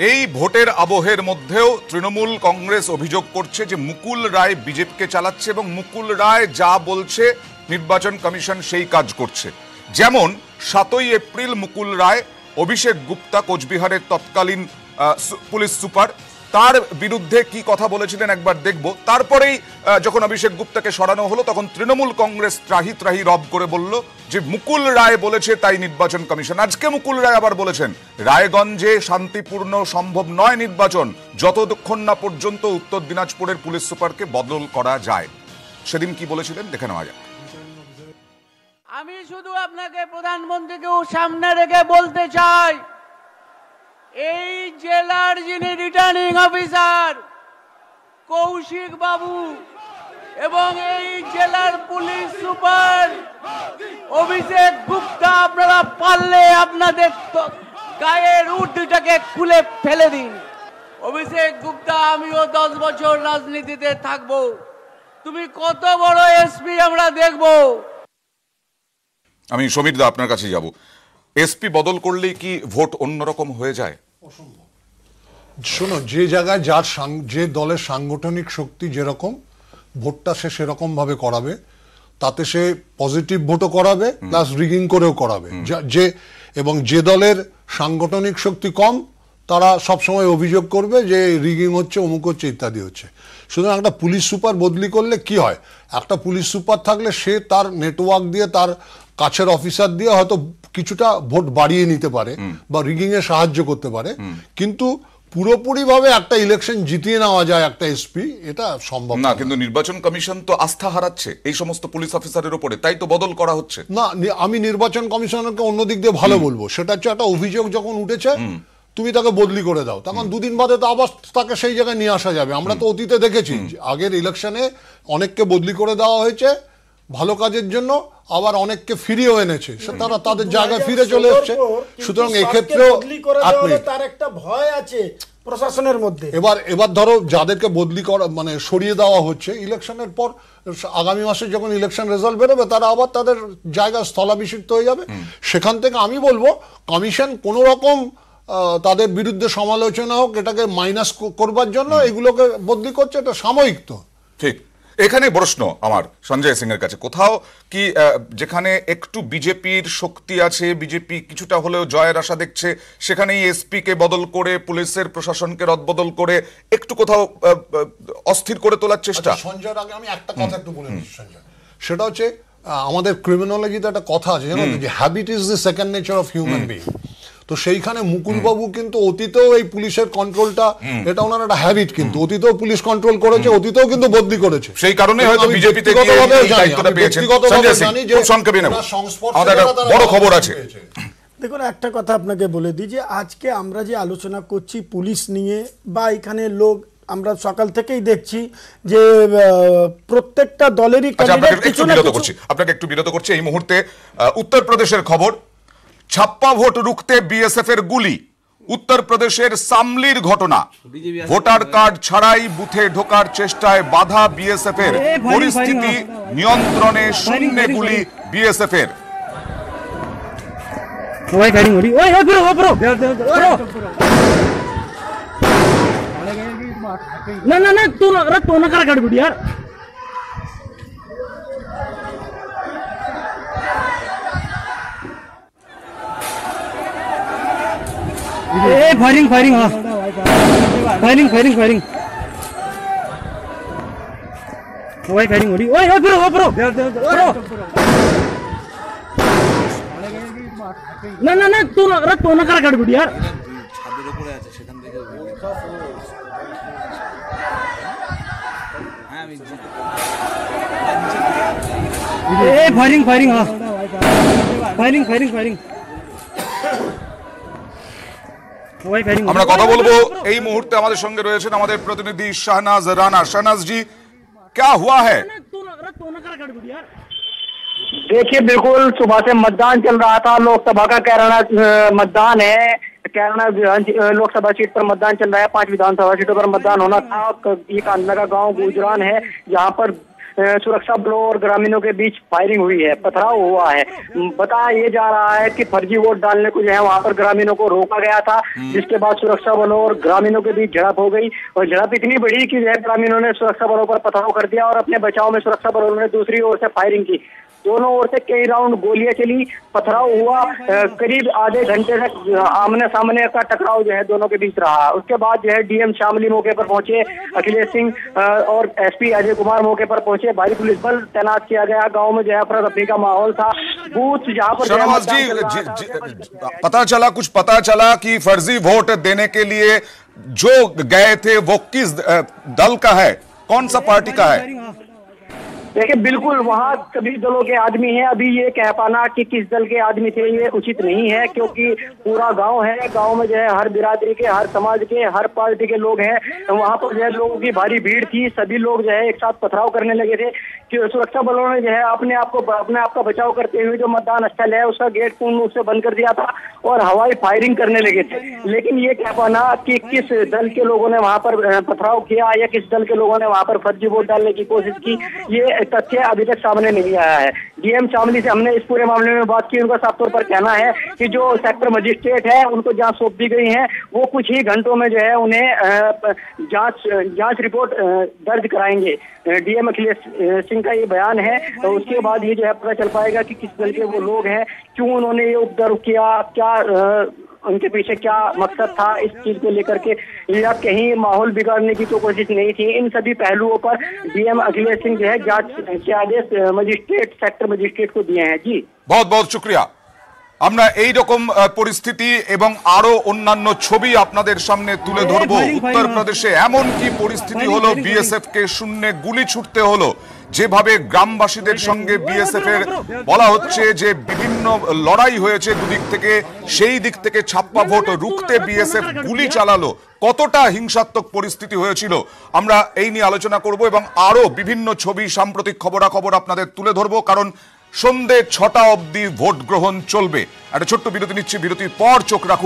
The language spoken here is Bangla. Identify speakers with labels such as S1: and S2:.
S1: এই ভোটের আবহের মধ্যেও তৃণমূল কংগ্রেস অভিযোগ করছে যে মুকুল রায় বিজেপিকে চালাচ্ছে এবং মুকুল রায় যা বলছে নির্বাচন কমিশন সেই কাজ করছে। যেমন 7ই এপ্রিল মুকুল রায় অভিষেক গুপ্তা কোচবিহারের তৎকালীন পুলিশ সুপার তার বিরুদ্ধে কি কথা বলেছিলেন একবার দেখব। তারপরেই যখন অভিষেক গুপ্তাকে সরানো হলো তখন তৃণমূল কংগ্রেস ত্রাহি ত্রাহি রব করে বলল যে মুকুল রায় বলেছে তাই নির্বাচন কমিশন। আজকে মুকুল রায় আবার বলেছেন রায়গঞ্জে শান্তিপূর্ণ সম্ভব নয় নির্বাচন যতক্ষণ না পর্যন্ত উত্তর দিনাজপুরের পুলিশ সুপারকে বদল করা যায়। সেদিন কি বলেছিলেন দেখে নেওয়া যাক।
S2: আমি শুধু আপনাকে প্রধানমন্ত্রীকেও সামনে রেখে বলতে চাই, এই জেলার যিনি রিটার্নিং অফিসার কৌশিক বাবু এবং এই জেলার পুলিশ সুপার অভিষেক গুপ্তা, আপনারা পারলে আপনাদের গায়ের উট দুটাকে খুলে ফেলে দিন। অভিষেক গুপ্তা, আমিও 10 বছর রাজনীতিতে থাকবো, তুমি কত বড় এসপি আমরা দেখব।
S1: আমি সমীর দা আপনার কাছে যাব। এসপি বদল করলেই কি ভোট অন্যরকম হয়ে যায়?
S3: অসম্ভব। শোনো, যে জায়গায় যার যে দলের সাংগঠনিক শক্তি যেরকম, ভোটটা সে সেরকম ভাবে করাবে, তাতে সে পজিটিভ ভোটও করাবে প্লাস রিগিং করেও করাবে। এবং যে দলের সাংগঠনিক শক্তি কম তারা সবসময় অভিযোগ করবে যে রিগিং হচ্ছে, অমুক হচ্ছে, ইত্যাদি হচ্ছে। সুতরাং একটা পুলিশ সুপার বদলি করলে কি হয়, একটা পুলিশ সুপার থাকলে সে তার নেটওয়ার্ক দিয়ে, তার কাছের অফিসার দিয়ে হয়তো কিছুটা ভোট বাড়িয়ে নিতে পারে বা রিগিং এ সাহায্য করতে পারে, কিন্তু পুরোপুরি ভাবে একটা ইলেকশন জিতিয়ে নেওয়া যায় একটা এসপি, এটা সম্ভব না।
S1: কিন্তু নির্বাচন কমিশন তো আস্থা হারাচ্ছে এই সমস্ত পুলিশ অফিসারের উপরে, তাই তো বদল করা হচ্ছে
S3: না। আমি নির্বাচন কমিশনারকে অন্য দিক দিয়ে ভালো বলবো, সেটা হচ্ছে একটা অভিযোগ যখন উঠেছে তুমি তাকে বদলি করে দাও, তখন দুদিন বাদে তো আবার তাকে সেই জায়গায় নিয়ে আসা যাবে। আমরা তো অতীতে দেখেছি আগের ইলেকশনে অনেককে বদলি করে দেওয়া হয়েছে ভালো কাজের জন্য, আবার অনেককে ফিরিয়েও এনেছে, তারা তাদের জায়গায় ফিরে চলে এসছে। সুতরাং এক্ষেত্রে
S4: তার একটা ভয় আছে প্রশাসনের মধ্যে।
S3: এবার ধরো যাদেরকে বদলি করা মানে সরিয়ে দেওয়া হচ্ছে, ইলেকশনের পর আগামী মাসে যখন ইলেকশন রেজাল্ট বেরোবে তারা আবার তাদের জায়গা স্থলাভিষিক্ত হয়ে যাবে। সেখান থেকে আমি বলবো কমিশন কোন রকম তাদের বিরুদ্ধে সমালোচনা হোক, এটাকে মাইনাস করবার জন্য এগুলোকে বদলি করছে, এটা সাময়িক। তো ঠিক
S1: এখানে প্রশ্ন আমার সঞ্জয় সিং এর কাছে, কোথাও কি যেখানে একটু বিজেপির শক্তি আছে, বিজেপি কিছুটা হলেও জয়ের আশা দেখছে, সেখানেই এসপি কে বদল করে পুলিশের প্রশাসনকে রদবদল করে একটু কোথাও অস্থির করে তোলার চেষ্টা?
S3: সঞ্জয়ের আগে আমি একটা কথা একটু বলে দিচ্ছি সঞ্জয়, সেটা হচ্ছে আমাদের ক্রিমিনোলজিতে একটা কথা আছে জানো, যে habit is the second nature of human being. তো সেইখানে মুকুলবাবু কিন্তু অতীতেও এই পুলিশের কন্ট্রোলটা, এটা ওনার একটা হ্যাবিট, কিন্তু অতীতেও পুলিশ কন্ট্রোল করেছে, অতীতেও কিন্তু বদলি করেছে।
S1: সেই কারণে হয়তো বিজেপিতে গিয়ে এই দায়িত্বটা পেয়েছেন। সঞ্জয় সিং, খুব সংক্ষেপে নেব, আমাদের একটা বড় খবর আছে।
S4: দেখুন, একটা কথা আপনাকে বলে দিই, যে আজকে আমরা যে আলোচনা করছি পুলিশ নিয়ে, বা এখানে লোক আমরা সকাল থেকেই দেখছি যে প্রত্যেকটা দলেরই
S1: আপনাকে একটু বিরত করছি এই মুহূর্তে। উত্তরপ্রদেশের খবর, ছাপ্পা ভোট রুখতে বিএসএফ এর গুলি। উত্তরপ্রদেশের সামলির ঘটনা, ভোটার কার্ড ছাড়াই বুথে ঢোকার চেষ্টায় বাধা বিএসএফ এর, পরিস্থিতি নিয়ন্ত্রণে শূন্যে গুলি বিএসএফ এর।
S2: না না না, তো না কার কাটবি यार। फायरिंग फायरिंग, हाँ फायरिंग फायरिंग फायरिंग, ওই ফায়রিং হরি। ওই ব্রো ব্রো ব্রো, না না না, তো না কার কাটবি यार। ছাদের উপরে আছে, সেখান থেকে হ্যাঁ আমি ফায়রিং ফায়রিং, हाँ ফায়রিং ফায়রিং ফায়রিং।
S1: আমরা কথা বলবো এই মুহূর্তে, আমাদের সঙ্গে রয়েছেন আমাদের প্রতিনিধি শাহনাজ রানা। শাহনাজ জি, क्या हुआ है?
S5: देखिए, बिल्कुल सुबह से मतदान चल रहा था। लोकसभा का कैराना मतदान है, कैराना लोकसभा सीट पर मतदान चल रहा है। 5 विधानसभा सीटों पर मतदान होना था। ये कांडला का गांव गुजरान है, जहां पर सुरक्षा बलों और ग्रामीणों के बीच फायरिंग हुई है, पथराव हुआ है। बताया ये जा रहा है कि फर्जी वोट डालने को जो है वहां पर ग्रामीणों को रोका गया था, जिसके बाद सुरक्षा बलों और ग्रामीणों के बीच झड़प हो गई और झड़प इतनी बड़ी कि जो है ग्रामीणों ने सुरक्षा बलों पर पथराव कर दिया और अपने बचाव में सुरक्षा बलों ने दूसरी ओर से फायरिंग की। दोनों ओर से कई राउंड गोलियां चली, पथराव हुआ, करीब आधे घंटे तक आमने सामने का टकराव जो है दोनों के बीच रहा। उसके बाद जो है डीएम शामली मौके पर पहुंचे, अखिलेश सिंह और एसपी अजय कुमार मौके पर पहुंचे, भारी पुलिस बल तैनात किया गया। गांव में जो है अफरा तफरी का माहौल था। बूथ जहां पर
S1: शाहनवाज जी, पता चला कि फर्जी वोट देने के लिए जो गए थे वो किस दल का है, कौन सा पार्टी का है?
S5: देखिए बिल्कुल वहाँ सभी दलों के आदमी हैं। अभी ये कह पाना कि किस दल के आदमी थे ये उचित नहीं है, क्योंकि पूरा गांव है, गांव में जो है हर बिरादरी के, हर समाज के, हर पार्टी के लोग हैं। वहाँ पर जो है लोगों की भारी भीड़ थी, सभी लोग जो है एक साथ पथराव करने लगे थे कि सुरक्षा बलों ने जो है अपने आप का बचाव करते हुए जो मतदान स्थल है उसका गेट पूर्ण रूप से बंद कर दिया था और हवाई फायरिंग करने लगे थे। लेकिन ये कह पाना कि किस दल के लोगों ने वहां पर पथराव किया या किस दल के लोगों ने वहां पर फर्जी वोट डालने की कोशिश की, ये तथ्य अभी तक सामने नहीं आया है। डीएम शामली से हमने इस पूरे मामले में बात की। उनका साफ तौर पर कहना है कि जो सेक्टर मजिस्ट्रेट है उनको जांच सौंप दी गई है, वो कुछ ही घंटों में जो है उन्हें जांच रिपोर्ट दर्ज कराएंगे। डीएम अखिलेश सिंह का ये बयान है, तो उसके बाद ये जो है पता चल पाएगा कि किस दल के वो लोग हैं, क्यों उन्होंने ये उपद्रव किया, क्या उनके पीछे क्या मकसद था इस चीज को लेकर के, या कहीं माहौल बिगाड़ने की तो कोशिश नहीं थी। इन सभी पहलुओं पर डीएम अखिलेश सिंह जो है जांच के आदेश सेक्टर मजिस्ट्रेट को दिए हैं। जी
S1: बहुत बहुत शुक्रिया। আমরা এই রকম পরিস্থিতি এবং আরো অন্যান্য ছবি আপনাদের সামনে তুলে ধরবো। উত্তরপ্রদেশে এমন কি পরিস্থিতি হলো, বিএসএফ কে শূন্যে গুলি ছুটতে হলো, যেভাবে গ্রামবাসীদের সঙ্গে বিএসএফ এর বলা হচ্ছে যে বিভিন্ন লড়াই হয়েছে দুদিক থেকে, সেই দিক থেকে ছাপ্পা ভোট রুখতে বিএসএফ গুলি চালালো, কতটা হিংসাত্মক পরিস্থিতি হয়েছিল আমরা এই নিয়ে আলোচনা করব এবং আরো বিভিন্ন ছবি সাম্প্রতিক খবরাখবর আপনাদের তুলে ধরবো, কারণ সন্ধ্যে ৬টা অবধি ভোট গ্রহণ চলবে। একটা ছোট্ট বিরতি নিচ্ছি, বিরতির পর চোখ রাখুন